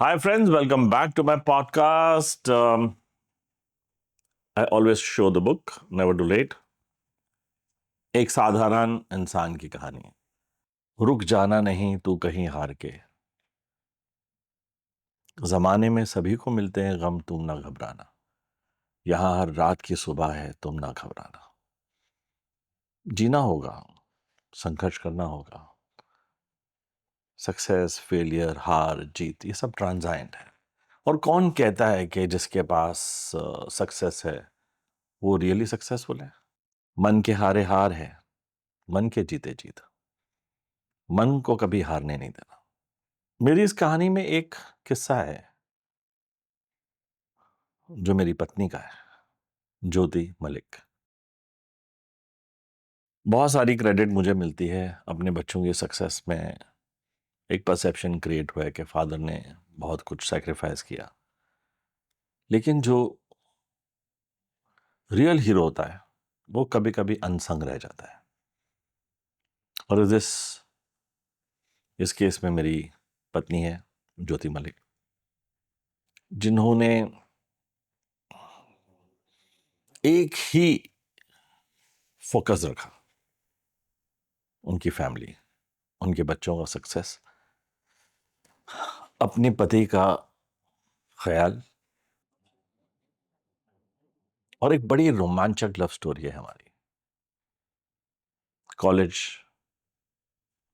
Hi, friends. Welcome back to my podcast. I always show the book, Never Too Late. एक साधारण इंसान की कहानी। रुक जाना नहीं तू कहीं हार के, जमाने में सभी को मिलते हैं गम, तुम ना घबराना। यहाँ हर रात की सुबह है, तुम ना घबराना। जीना होगा, संघर्ष करना होगा। सक्सेस, फेलियर, हार, जीत, ये सब ट्रांजाइंट है। और कौन कहता है कि जिसके पास सक्सेस है वो रियली सक्सेसफुल है? मन के हारे हार है, मन के जीते जीत। मन को कभी हारने नहीं देना। मेरी इस कहानी में एक किस्सा है जो मेरी पत्नी का है, ज्योति मलिक। बहुत सारी क्रेडिट मुझे मिलती है अपने बच्चों की सक्सेस में। एक परसेप्शन क्रिएट हुआ है कि फादर ने बहुत कुछ सैक्रिफाइस किया, लेकिन जो रियल हीरो होता है वो कभी कभी अनसंग रह जाता है। और इस केस में मेरी पत्नी है ज्योति मलिक, जिन्होंने एक ही फोकस रखा, उनकी फैमिली, उनके बच्चों का सक्सेस, अपने पति का ख्याल। और एक बड़ी रोमांचक लव स्टोरी है हमारी। कॉलेज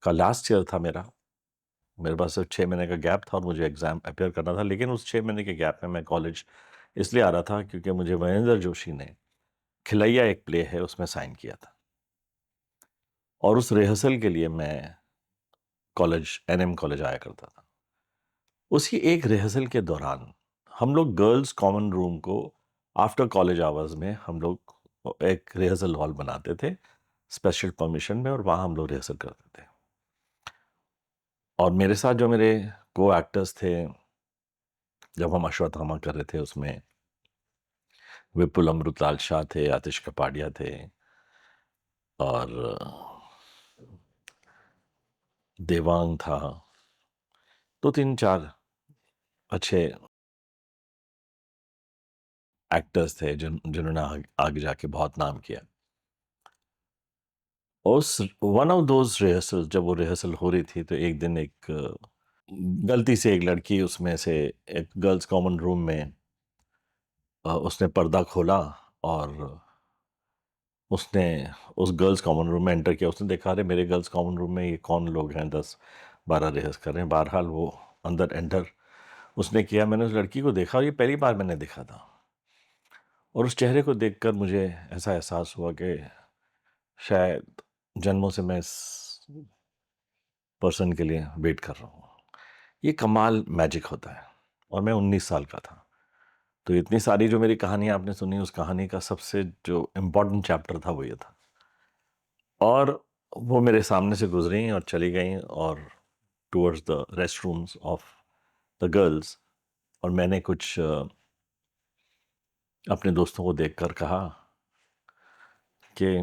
का लास्ट ईयर था मेरे पास सिर्फ 6 महीने का गैप था और मुझे एग्जाम अपेयर करना था, लेकिन उस 6 महीने के गैप में मैं कॉलेज इसलिए आ रहा था क्योंकि मुझे महेंद्र जोशी ने खिलैया एक प्ले है उसमें साइन किया था, और उस रिहर्सल के लिए मैं कॉलेज एनएम कॉलेज आया करता था। उसी एक रिहर्सल के दौरान हम लोग गर्ल्स कॉमन रूम को आफ्टर कॉलेज आवर्स में हम लोग एक रिहर्सल हॉल बनाते थे स्पेशल परमिशन में, और वहाँ हम लोग रिहर्सल करते थे। और मेरे साथ जो मेरे को एक्टर्स थे, जब हम अश्वत्थामा कर रहे थे उसमें विपुल अमृतलाल शाह थे, आतिश कपाड़िया थे, और देवांग था। तो 3-4 अच्छे एक्टर्स थे जिन्होंने आगे जाके बहुत नाम किया। उस वन ऑफ दोज रिहर्सल, जब वो रिहर्सल हो रही थी, तो एक दिन एक गलती से एक लड़की उसमें से एक गर्ल्स कॉमन रूम में उसने पर्दा खोला, और उसने उस गर्ल्स कॉमन रूम में एंटर किया। उसने देखा, अरे मेरे गर्ल्स कॉमन रूम में ये कौन लोग हैं, 10-12 रिहर्स कर रहे हैं। बहरहाल वो अंदर एंटर उसने किया। मैंने उस लड़की को देखा और ये पहली बार मैंने देखा था, और उस चेहरे को देखकर मुझे ऐसा एहसास हुआ कि शायद जन्मों से मैं इस पर्सन के लिए वेट कर रहा हूँ। ये कमाल मैजिक होता है। और मैं 19 साल का था। तो इतनी सारी जो मेरी कहानी आपने सुनी, उस कहानी का सबसे जो इम्पोर्टेंट चैप्टर था वो ये था। और वो मेरे सामने से गुजरी और चली गई, और towards the rest rooms of the girls. और मैंने कुछ अपने दोस्तों को देखकर कहा कि I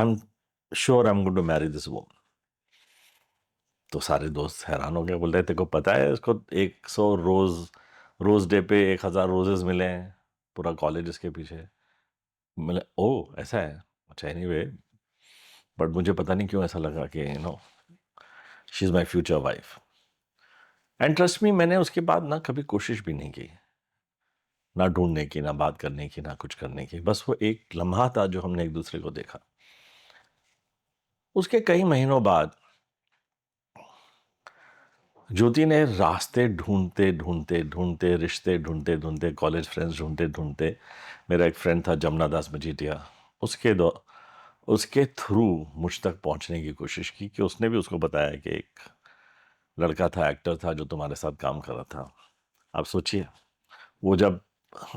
am sure I am going to marry this woman. तो सारे दोस्त हैरान हो गए, बोल रहे तेरे को पता है इसको 100 रोज डे पे 1000 रोजेस मिले हैं, पूरा कॉलेज इसके पीछे मिले। ओ ऐसा है, अच्छा एनीवे। बट मुझे पता नहीं क्यों ऐसा लगा कि she is my future wife. And trust me, मैंने उसके बाद ना कभी कोशिश भी नहीं की, ना ढूंढने की, ना बात करने की, ना कुछ करने की। बस वो एक लम्हा था जो हमने एक दूसरे को देखा। उसके कई महीनों बाद ज्योति ने रास्ते ढूंढते ढूंढते ढूंढते, रिश्ते ढूंढते ढूंढते, कॉलेज फ्रेंड्स ढूंढते ढूंढते, मेरा एक फ्रेंड था जमुना दास मजीठिया, उसके थ्रू मुझ तक पहुंचने की कोशिश की, कि उसने भी उसको बताया कि एक लड़का था, एक्टर था, जो तुम्हारे साथ काम कर रहा था। आप सोचिए, वो जब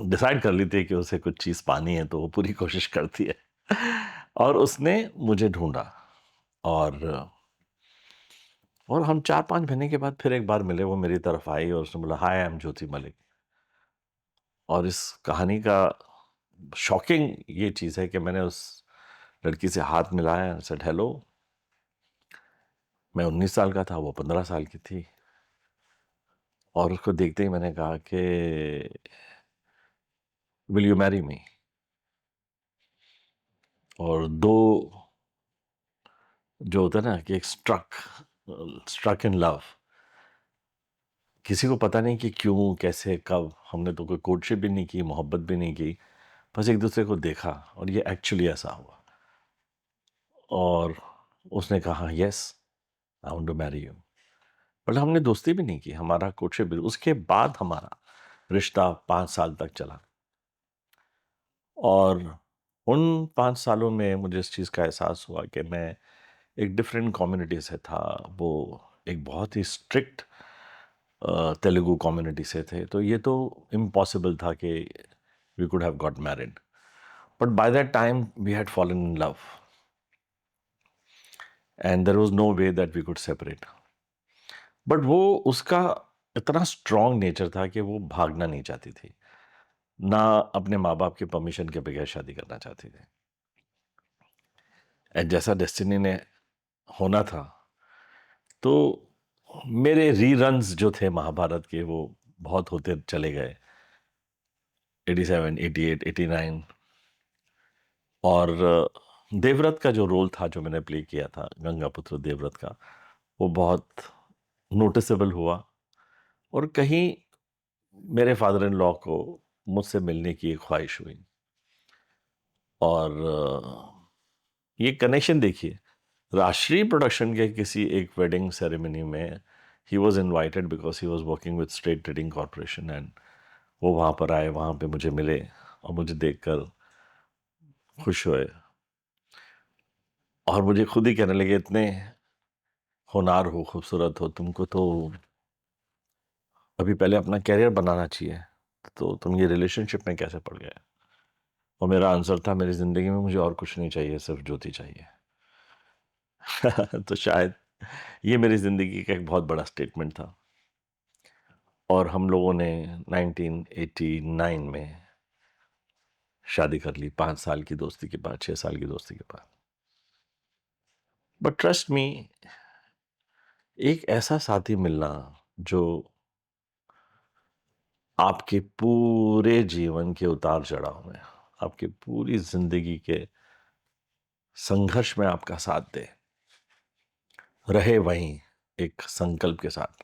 डिसाइड कर लेती है कि उसे कुछ चीज़ पानी है तो वो पूरी कोशिश करती है। और उसने मुझे ढूंढा, और हम 4-5 महीने के बाद फिर एक बार मिले। वो मेरी तरफ आई और उसने बोला, हाय आई एम ज्योति मलिक। और इस कहानी का शॉकिंग ये चीज़ है कि मैंने उस लड़की से हाथ मिलाया, सेड हेलो। मैं 19 साल का था, वो 15 साल की थी। और उसको देखते ही मैंने कहा कि विल यू मैरी मी? और दो जो होता है ना कि एक स्ट्रक इन लव, किसी को पता नहीं कि क्यों, कैसे, कब, हमने तो कोई कोर्टशिप भी नहीं की, मोहब्बत भी नहीं की, बस एक दूसरे को देखा और ये एक्चुअली ऐसा हुआ। और उसने कहा yes, I want to marry you. But हमने दोस्ती भी नहीं की, हमारा कोर्टशिप भी, उसके बाद हमारा रिश्ता 5 साल तक चला। और उन 5 सालों में मुझे इस चीज़ का एहसास हुआ कि मैं एक डिफरेंट कम्युनिटी से था। वो एक बहुत ही स्ट्रिक्ट तेलुगु कम्युनिटी से थे, तो ये तो इम्पॉसिबल था कि we could have got married. But by that time we had fallen in love and there was no way that we could separate. But वो उसका इतना स्ट्रांग नेचर था कि वो भागना नहीं चाहती थी, ना अपने माँ बाप के परमिशन के बगैर शादी करना चाहती थी। एंड जैसा डेस्टिनी ने होना था, तो मेरे रीरन्स जो थे महाभारत के वो बहुत होते चले गए, 87, 88, 89। और देवव्रत का जो रोल था जो मैंने प्ले किया था, गंगापुत्र देवव्रत का, वो बहुत नोटिसेबल हुआ। और कहीं मेरे फादर इन लॉ को मुझसे मिलने की एक ख्वाहिश हुई। और ये कनेक्शन देखिए, राष्ट्रीय प्रोडक्शन के किसी एक वेडिंग सेरेमनी में he was invited because he was working with state trading corporation, and वो वहाँ पर आए, वहाँ पे मुझे मिले और मुझे देखकर खुश हुए। और मुझे खुद ही कहने लगे, इतने होनहार हो, खूबसूरत हो, तुमको तो अभी पहले अपना कैरियर बनाना चाहिए, तो तुम ये रिलेशनशिप में कैसे पड़ गए? और मेरा आंसर था, मेरी ज़िंदगी में मुझे और कुछ नहीं चाहिए, सिर्फ ज्योति चाहिए। तो शायद ये मेरी ज़िंदगी का एक बहुत बड़ा स्टेटमेंट था। और हम लोगों ने 1989 में शादी कर ली, 5 साल की दोस्ती के बाद, 6 साल की दोस्ती के बाद। बट ट्रस्ट मी, एक ऐसा साथी मिलना जो आपके पूरे जीवन के उतार चढ़ाव में, आपकी पूरी जिंदगी के संघर्ष में आपका साथ दे, रहे वहीं एक संकल्प के साथ,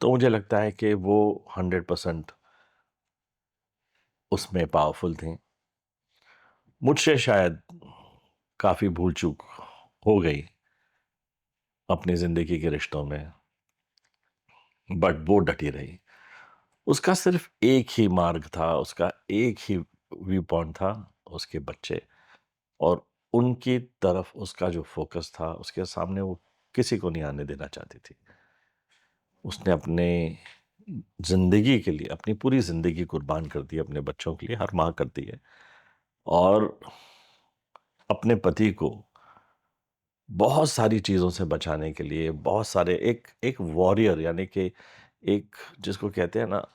तो मुझे लगता है कि वो 100% उसमें पावरफुल थी। मुझसे शायद काफ़ी भूल चूक हो गई अपनी ज़िंदगी के रिश्तों में, बट वो डटी रही। उसका सिर्फ एक ही मार्ग था, उसका एक ही व्यू पॉइंट था, उसके बच्चे। और उनकी तरफ उसका जो फोकस था, उसके सामने वो किसी को नहीं आने देना चाहती थी। उसने अपने ज़िंदगी के लिए अपनी पूरी ज़िंदगी कुर्बान कर दी अपने बच्चों के लिए, हर माँ करती है। और अपने पति को बहुत सारी चीज़ों से बचाने के लिए, बहुत सारे, एक एक वॉरियर, यानी कि एक, जिसको कहते हैं ना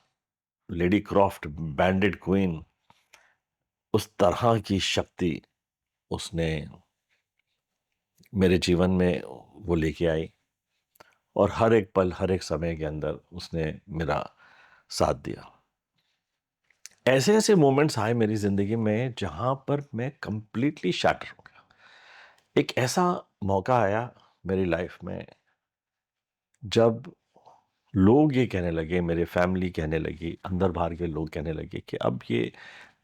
लेडी क्रॉफ्ट, बैंडेड क्वीन, उस तरह की शक्ति उसने मेरे जीवन में वो लेके आई। और हर एक पल, हर एक समय के अंदर उसने मेरा साथ दिया। ऐसे ऐसे मोमेंट्स आए मेरी ज़िंदगी में जहाँ पर मैं कंप्लीटली शैटर हो गया। एक ऐसा मौका आया मेरी लाइफ में जब लोग ये कहने लगे, मेरे फैमिली कहने लगी, अंदर बाहर के लोग कहने लगे कि अब ये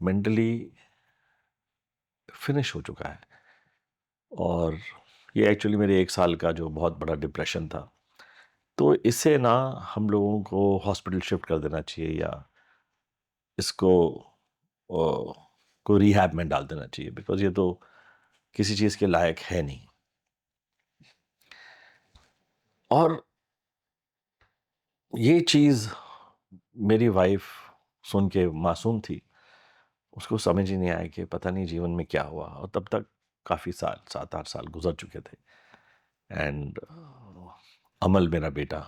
मेंटली फिनिश हो चुका है। और ये एक्चुअली मेरे 1 साल का जो बहुत बड़ा डिप्रेशन था, तो इसे ना हम लोगों को हॉस्पिटल शिफ्ट कर देना चाहिए, या इसको को रिहैब में डाल देना चाहिए, बिकॉज ये तो किसी चीज़ के लायक है नहीं। और ये चीज़ मेरी वाइफ सुन के, मासूम थी, उसको समझ ही नहीं आया कि पता नहीं जीवन में क्या हुआ। और तब तक काफ़ी साल, 7-8 साल गुजर चुके थे। एंड अमल मेरा बेटा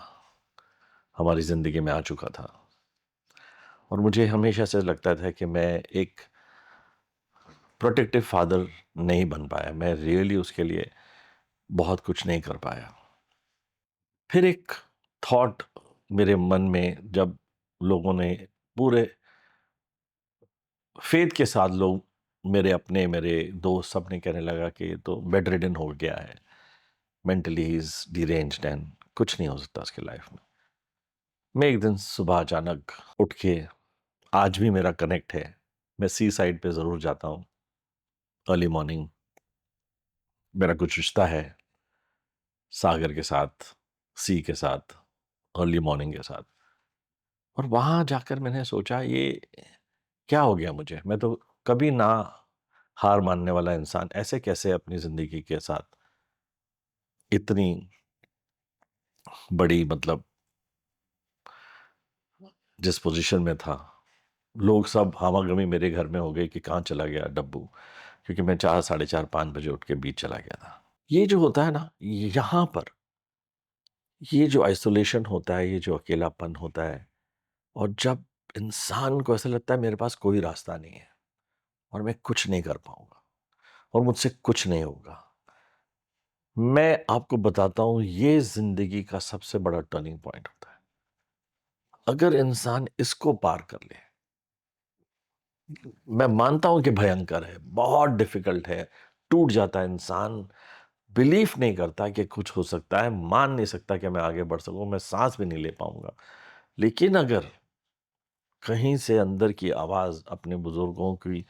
हमारी ज़िंदगी में आ चुका था। और मुझे हमेशा से लगता था कि मैं एक प्रोटेक्टिव फादर नहीं बन पाया, मैं रियली उसके लिए बहुत कुछ नहीं कर पाया। फिर एक थॉट मेरे मन में जब लोगों ने पूरे फेथ के साथ लोग मेरे अपने मेरे दोस्त सब ने कहने लगा कि ये तो बेड रिडन हो गया है, mentally he is deranged and कुछ नहीं हो सकता उसकी लाइफ में। मैं एक दिन सुबह अचानक उठ के, आज भी मेरा कनेक्ट है, मैं सी साइड पे ज़रूर जाता हूँ अर्ली मॉर्निंग। मेरा कुछ रिश्ता है सागर के साथ, सी के साथ, अर्ली मॉर्निंग के साथ। और वहाँ जाकर मैंने सोचा ये क्या हो गया मुझे? मैं तो कभी ना हार मानने वाला इंसान ऐसे कैसे अपनी ज़िंदगी के साथ इतनी बड़ी मतलब जिस पोज़ीशन में था, लोग सब हामागमी मेरे घर में हो गई कि कहाँ चला गया डब्बू? क्योंकि मैं 4, साढ़े 4, 5 बजे उठ के बीच चला गया था। ये जो होता है ना, यहाँ पर ये जो आइसोलेशन होता है, ये जो अकेलापन होता है और जब इंसान को ऐसा लगता है मेरे पास कोई रास्ता नहीं है और मैं कुछ नहीं कर पाऊँगा और मुझसे कुछ नहीं होगा। मैं आपको बताता हूँ ये ज़िंदगी का सबसे बड़ा टर्निंग पॉइंट होता है। अगर इंसान इसको पार कर ले, मैं मानता हूँ कि भयंकर है, बहुत डिफ़िकल्ट है, टूट जाता है इंसान, बिलीव नहीं करता कि कुछ हो सकता है, मान नहीं सकता कि मैं आगे बढ़ सकूँ, मैं साँस भी नहीं ले पाऊँगा। लेकिन अगर कहीं से अंदर की आवाज़ अपने बुज़ुर्गों की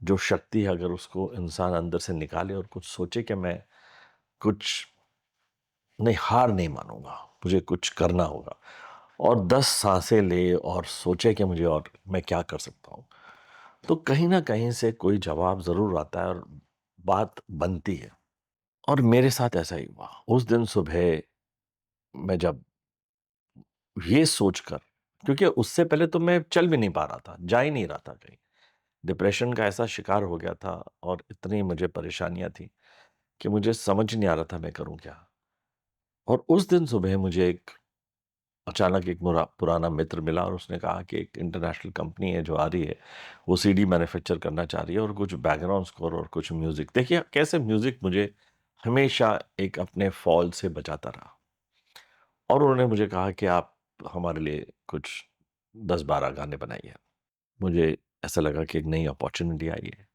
जो शक्ति है अगर उसको इंसान अंदर से निकाले और कुछ सोचे कि मैं कुछ नहीं, हार नहीं मानूँगा, मुझे कुछ करना होगा और 10 साँसें ले और सोचे कि मुझे और मैं क्या कर सकता हूँ। तो कहीं न कहीं से कोई जवाब ज़रूर आता है और बात बनती है और मेरे साथ ऐसा ही हुआ। उस दिन सुबह मैं जब ये सोचकर, क्योंकि उससे पहले तो मैं चल भी नहीं पा रहा था, जा ही नहीं रहा था कहीं। डिप्रेशन का ऐसा शिकार हो गया था और इतनी मुझे परेशानियाँ थी कि मुझे समझ नहीं आ रहा था मैं करूँ क्या? और उस दिन सुबह मुझे एक अचानक एक मुरा पुराना मित्र मिला और उसने कहा कि एक इंटरनेशनल कंपनी है जो आ रही है, वो सीडी मैन्युफैक्चर करना चाह रही है और कुछ बैकग्राउंड स्कोर और कुछ म्यूज़िक। देखिए कैसे म्यूज़िक मुझे हमेशा एक अपने फ़ॉल से बचाता रहा और उन्होंने मुझे कहा कि आप हमारे लिए कुछ 10-12 गाने बनाइए। मुझे ऐसा लगा कि एक नई अपॉर्च्युनिटी आई है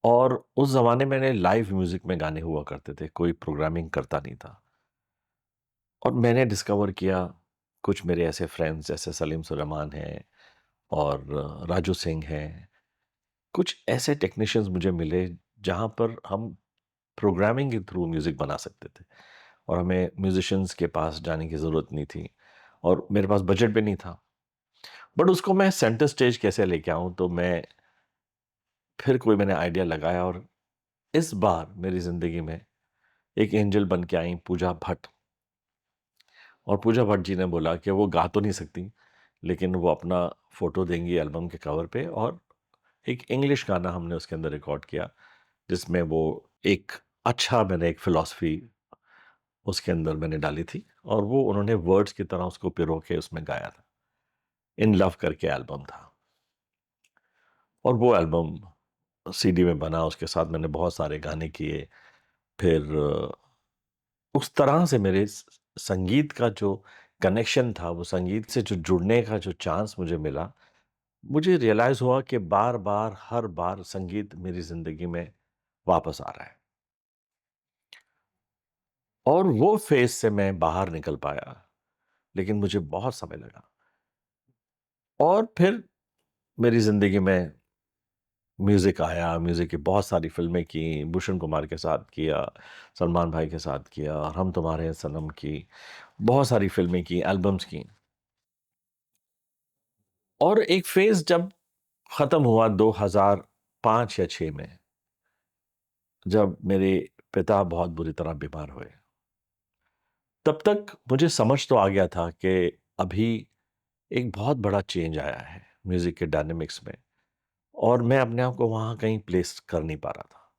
और उस ज़माने में लाइव म्यूज़िक में गाने हुआ करते थे, कोई प्रोग्रामिंग करता नहीं था। और मैंने डिस्कवर किया, कुछ मेरे ऐसे फ्रेंड्स जैसे सलीम सुलेमान हैं और राजू सिंह हैं, कुछ ऐसे टेक्नीशियंस मुझे मिले जहाँ पर हम प्रोग्रामिंग के थ्रू म्यूज़िक बना सकते थे और हमें म्यूज़िशियंस के पास जाने की ज़रूरत नहीं थी और मेरे पास बजट भी नहीं था। बट उसको मैं सेंटर स्टेज कैसे लेके आऊँ, तो मैं फिर कोई मैंने आइडिया लगाया और इस बार मेरी ज़िंदगी में एक एंजल बन के आई पूजा भट्ट। और पूजा भट्ट जी ने बोला कि वो गा तो नहीं सकती, लेकिन वो अपना फ़ोटो देंगी एल्बम के कवर पे और एक इंग्लिश गाना हमने उसके अंदर रिकॉर्ड किया, जिसमें वो एक अच्छा मैंने एक फ़िलॉसफ़ी उसके अंदर मैंने डाली थी और वो उन्होंने वर्ड्स की तरह उसको पिरो के उसमें गाया था। इन लव करके एल्बम था और वो एल्बम सीडी में बना, उसके साथ मैंने बहुत सारे गाने किए। फिर उस तरह से मेरे संगीत का जो कनेक्शन था, वो संगीत से जो जुड़ने का जो चांस मुझे मिला, मुझे रियलाइज़ हुआ कि बार-बार, हर बार संगीत मेरी ज़िंदगी में वापस आ रहा है और वो फ़ेज़ से मैं बाहर निकल पाया, लेकिन मुझे बहुत समय लगा। और फिर मेरी ज़िंदगी में म्यूज़िक आया, म्यूज़िक की बहुत सारी फ़िल्में की, भूषण कुमार के साथ किया, सलमान भाई के साथ किया और हम तुम्हारे हैं सनम की, बहुत सारी फ़िल्में की, एल्बम्स की। और एक फ़ेज़ जब ख़त्म हुआ 2005 या 6 में, जब मेरे पिता बहुत बुरी तरह बीमार हुए। तब तक मुझे समझ तो आ गया था कि अभी एक बहुत बड़ा चेंज आया है म्यूज़िक के डायनामिक्स में और मैं अपने आप को वहाँ कहीं प्लेस कर नहीं पा रहा था।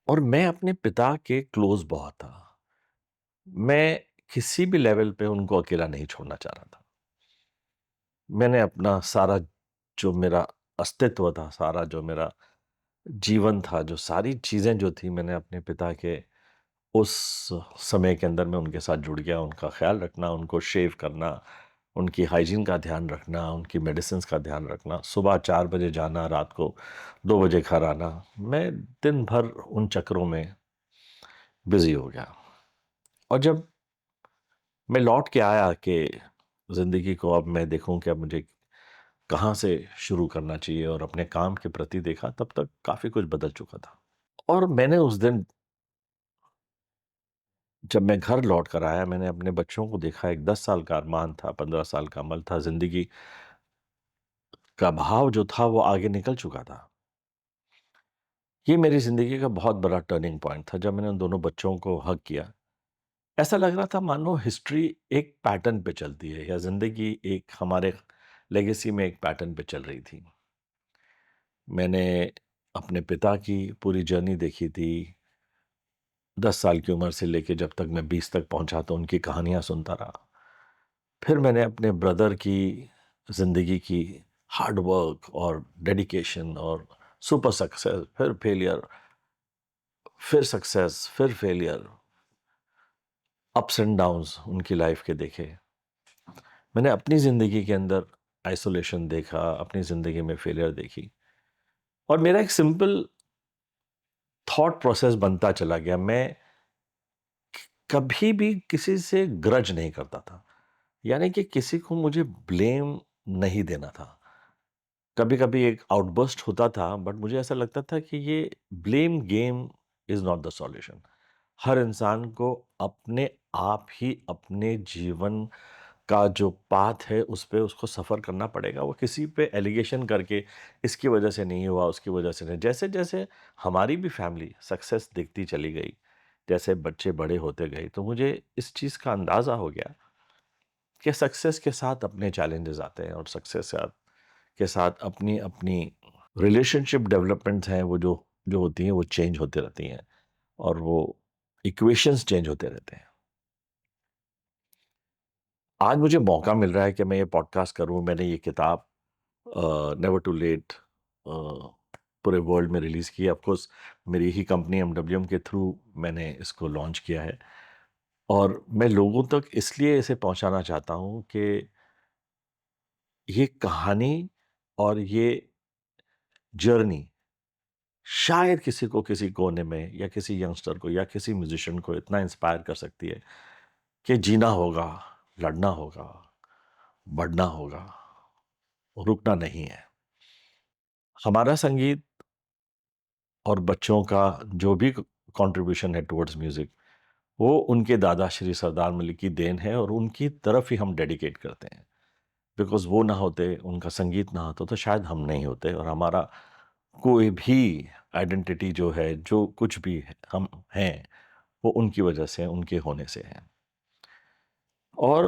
और मैं अपने पिता के क्लोज़ बहुत था। मैं किसी भी लेवल पे उनको अकेला नहीं छोड़ना चाह रहा था। मैंने अपना सारा जो मेरा अस्तित्व था, सारा जो मेरा जीवन था, जो सारी चीज़ें जो थी मैंने अपने पिता के उस समय के अंदर मैं उनके साथ जुड़ गया, उनका ख़्याल रखना, उनको शेव करना, उनकी हाइजीन का ध्यान रखना, उनकी मेडिसिन्स का ध्यान रखना, सुबह 4 बजे जाना, रात को 2 बजे घर आना। मैं दिन भर उन चक्रों में बिज़ी हो गया। और जब मैं लौट के आया कि ज़िंदगी को अब मैं देखूं कि अब मुझे कहाँ से शुरू करना चाहिए और अपने काम के प्रति देखा, तब तक काफ़ी कुछ बदल चुका था। और मैंने उस दिन जब मैं घर लौट कर आया, मैंने अपने बच्चों को देखा। एक 10 साल का अरमान था, 15 साल का अमल था, ज़िंदगी का भाव जो था वो आगे निकल चुका था। ये मेरी ज़िंदगी का बहुत बड़ा टर्निंग पॉइंट था जब मैंने उन दोनों बच्चों को हग किया। ऐसा लग रहा था मानो हिस्ट्री एक पैटर्न पे चलती है, या ज़िंदगी एक हमारे लेगेसी में एक पैटर्न पे चल रही थी। मैंने अपने पिता की पूरी जर्नी देखी थी। 10 साल की उम्र से लेके जब तक मैं 20 तक पहुंचा तो उनकी कहानियां सुनता रहा। फिर मैंने अपने ब्रदर की ज़िंदगी की हार्ड वर्क और डेडिकेशन और सुपर सक्सेस, फिर फेलियर, फिर सक्सेस, फिर फेलियर, अप्स एंड डाउन्स उनकी लाइफ के देखे। मैंने अपनी ज़िंदगी के अंदर आइसोलेशन देखा, अपनी ज़िंदगी में फेलियर देखी। और मेरा एक सिंपल थॉट प्रोसेस बनता चला गया। मैं कभी भी किसी से ग्रज नहीं करता था, यानी कि किसी को मुझे ब्लेम नहीं देना था। कभी कभी एक आउटबर्स्ट होता था, बट मुझे ऐसा लगता था कि ये blame game is not the solution. हर इंसान को अपने आप ही अपने जीवन का जो पाथ है उस पे उसको सफ़र करना पड़ेगा। वो किसी पे एलिगेशन करके इसकी वजह से नहीं हुआ, उसकी वजह से नहीं। जैसे जैसे हमारी भी फैमिली सक्सेस दिखती चली गई, जैसे बच्चे बड़े होते गए, तो मुझे इस चीज़ का अंदाज़ा हो गया कि सक्सेस के साथ अपने चैलेंजेस आते हैं, और सक्सेस के साथ अपनी अपनी रिलेशनशिप डेवलपमेंट्स हैं, वो जो जो होती हैं वो चेंज होती रहती हैं, और वो इक्वेशंस चेंज होते रहते हैं। आज मुझे मौका मिल रहा है कि मैं ये पॉडकास्ट करूं। मैंने ये किताब नेवर टू लेट पूरे वर्ल्ड में रिलीज़ की है। ऑफकोर्स मेरी ही कंपनी एमडब्ल्यूएम के थ्रू मैंने इसको लॉन्च किया है, और मैं लोगों तक इसलिए इसे पहुंचाना चाहता हूं कि ये कहानी और ये जर्नी शायद किसी को किसी कोने में, या किसी यंगस्टर को, या किसी म्यूजिशियन को इतना इंस्पायर कर सकती है कि जीना होगा, लड़ना होगा, बढ़ना होगा, रुकना नहीं है। हमारा संगीत और बच्चों का जो भी कंट्रीब्यूशन है टुवर्ड्स म्यूज़िक, वो उनके दादा श्री सरदार मलिक की देन है, और उनकी तरफ ही हम डेडिकेट करते हैं। बिकॉज़ वो ना होते, उनका संगीत ना होता, तो शायद हम नहीं होते, और हमारा कोई भी आइडेंटिटी जो है, जो कुछ भी है, हम हैं, वो उनकी वजह से, उनके होने से है। और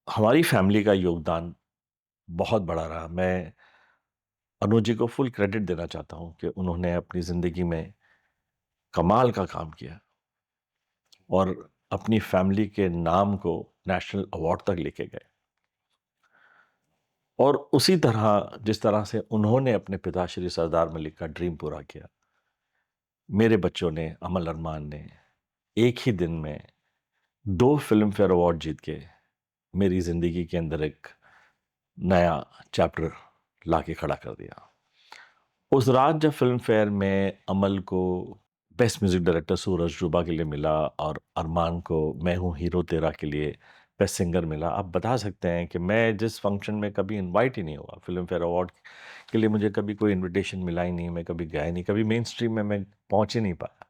हमारी फैमिली का योगदान बहुत बड़ा रहा। मैं अनुज जी को फुल क्रेडिट देना चाहता हूँ कि उन्होंने अपनी ज़िंदगी में कमाल का काम किया, और अपनी फैमिली के नाम को नेशनल अवार्ड तक लेके गए। और उसी तरह जिस तरह से उन्होंने अपने पिता श्री सरदार मलिक का ड्रीम पूरा किया, मेरे बच्चों ने, अमल अरमान ने, एक ही दिन में 2 फिल्म फेयर अवार्ड जीत के मेरी ज़िंदगी के अंदर एक नया चैप्टर लाके खड़ा कर दिया। उस रात जब फिल्म फेयर में अमल को बेस्ट म्यूजिक डायरेक्टर सूरज रूबा के लिए मिला, और अरमान को मैं हूँ हीरो तेरा के लिए बेस्ट सिंगर मिला, आप बता सकते हैं कि मैं जिस फंक्शन में कभी इनवाइट ही नहीं हुआ, फिल्म फेयर अवार्ड के लिए मुझे कभी कोई इनविटेशन मिला ही नहीं, मैं कभी गया ही नहीं, कभी मेन स्ट्रीम में मैं पहुंच ही नहीं पाया।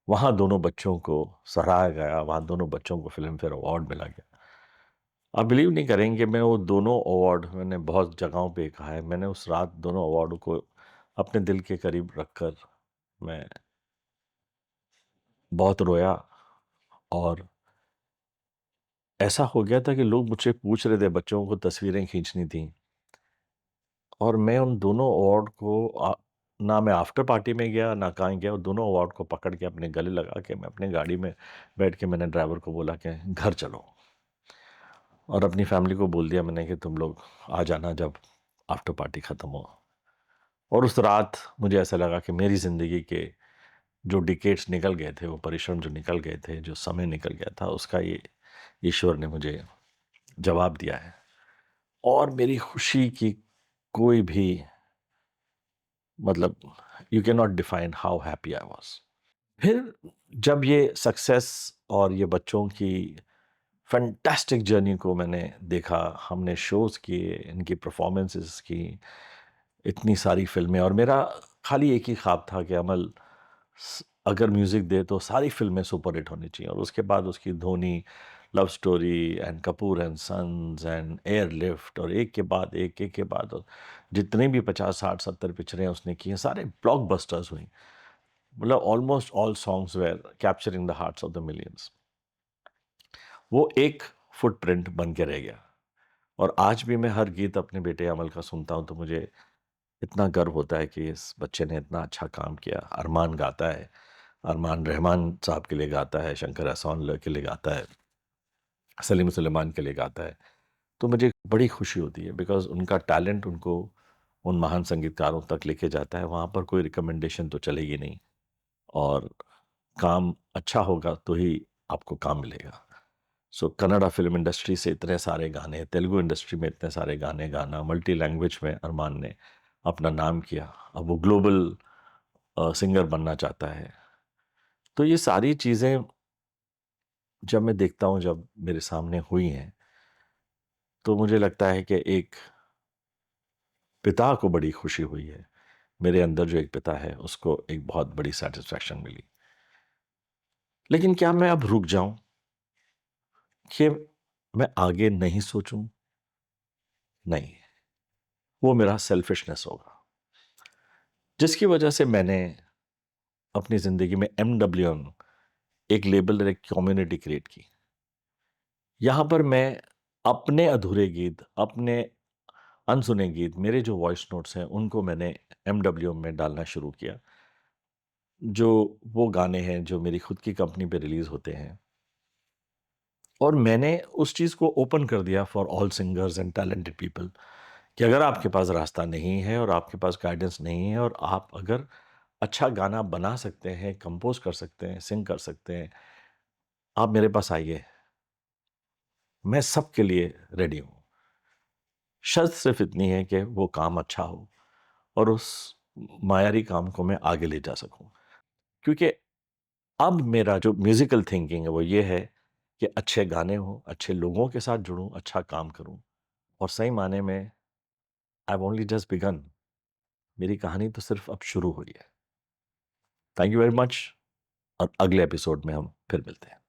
वहाँ दोनों बच्चों को सराहा गया, वहाँ दोनों बच्चों को फिल्म फेयर अवार्ड मिला गया। आप बिलीव नहीं करेंगे, मैं वो दोनों अवार्ड, मैंने बहुत जगहों पे कहा है, मैंने उस रात दोनों अवार्ड को अपने दिल के करीब रखकर मैं बहुत रोया। और ऐसा हो गया था कि लोग मुझसे पूछ रहे थे, बच्चों को तस्वीरें खींचनी थी, और मैं उन दोनों अवार्ड को ना मैं आफ्टर पार्टी में गया, ना कहीं गया, और दोनों अवार्ड को पकड़ के अपने गले लगा के मैं अपनी गाड़ी में बैठ के मैंने ड्राइवर को बोला कि घर चलो, और अपनी फैमिली को बोल दिया मैंने कि तुम लोग आ जाना जब आफ्टर पार्टी ख़त्म हो। और उस रात मुझे ऐसा लगा कि मेरी ज़िंदगी के जो डिकेड्स निकल गए थे, वो परिश्रम जो निकल गए थे, जो समय निकल गया था, उसका ये ईश्वर ने मुझे जवाब दिया है। और मेरी खुशी की कोई भी मतलब you can not define how happy I was. फिर जब ये सक्सेस और ये बच्चों की फैंटास्टिक जर्नी को मैंने देखा, हमने शोज़ किए, इनकी परफॉर्मेंसेस की, इतनी सारी फ़िल्में, और मेरा खाली एक ही ख्वाब था कि अमल अगर म्यूज़िक दे तो सारी फ़िल्में सुपर हिट होनी चाहिए। और उसके बाद उसकी Dhoni, love story and Kapoor and sons and airlift, और एक के बाद एक के बाद और जितने भी 50, 60, 70 पिक्चरें उसने की हैं, सारे ब्लॉकबस्टर्स हुई। मतलब almost all songs were capturing the hearts of the millions. वो एक फुटप्रिंट बन के रह गया। और आज भी मैं हर गीत अपने बेटे अमल का सुनता हूँ तो मुझे इतना गर्व होता है कि इस बच्चे ने इतना अच्छा काम किया। अरमान गाता है, अरमान रहमान साहब के लिए गाता है, शंकर एहसान के लिए गाता है, सलीम सुलेमान के लिए गाता है। तो मुझे बड़ी खुशी होती है बिकॉज़ उनका टैलेंट उनको उन महान संगीतकारों तक लेके जाता है। वहाँ पर कोई रिकमेंडेशन तो चलेगी नहीं, और काम अच्छा होगा तो ही आपको काम मिलेगा। सो कन्नड़ा फ़िल्म इंडस्ट्री से इतने सारे गाने, तेलुगु इंडस्ट्री में इतने सारे गाने गाना, मल्टी लैंग्वेज में अरमान ने अपना नाम किया। अब वो ग्लोबल सिंगर बनना चाहता है। तो ये सारी चीज़ें जब मैं देखता हूँ, जब मेरे सामने हुई हैं, तो मुझे लगता है कि एक पिता को बड़ी खुशी हुई है। मेरे अंदर जो एक पिता है, उसको एक बहुत बड़ी सैटिस्फैक्शन मिली। लेकिन क्या मैं अब रुक जाऊँ कि मैं आगे नहीं सोचूँ? नहीं, वो मेरा सेल्फिशनेस होगा। जिसकी वजह से मैंने अपनी ज़िंदगी में एमडब्ल्यूएम एक लेबल और एक कम्युनिटी क्रिएट की। यहाँ पर मैं अपने अधूरे गीत, अपने अनसुने गीत, मेरे जो वॉइस नोट्स हैं, उनको मैंने एमडब्ल्यूएम में डालना शुरू किया। जो वो गाने हैं जो मेरी खुद की कंपनी पे रिलीज़ होते हैं, और मैंने उस चीज़ को ओपन कर दिया for all singers and talented people कि अगर आपके पास रास्ता नहीं है और आपके पास गाइडेंस नहीं है, और आप अगर अच्छा गाना बना सकते हैं, कंपोज़ कर सकते हैं, सिंग कर सकते हैं, आप मेरे पास आइए। मैं सबके लिए रेडी हूँ। शर्त सिर्फ़ इतनी है कि वो काम अच्छा हो और उस मायारी काम को मैं आगे ले जा सकूँ। क्योंकि अब मेरा जो म्यूज़िकल थिंकिंग है वो ये है कि अच्छे गाने हों, अच्छे लोगों के साथ जुड़ूँ, अच्छा काम करूँ, और सही मायने में I have only just begun. मेरी कहानी तो सिर्फ़ अब शुरू हुई है। थैंक यू वेरी मच, और अगले एपिसोड में हम फिर मिलते हैं।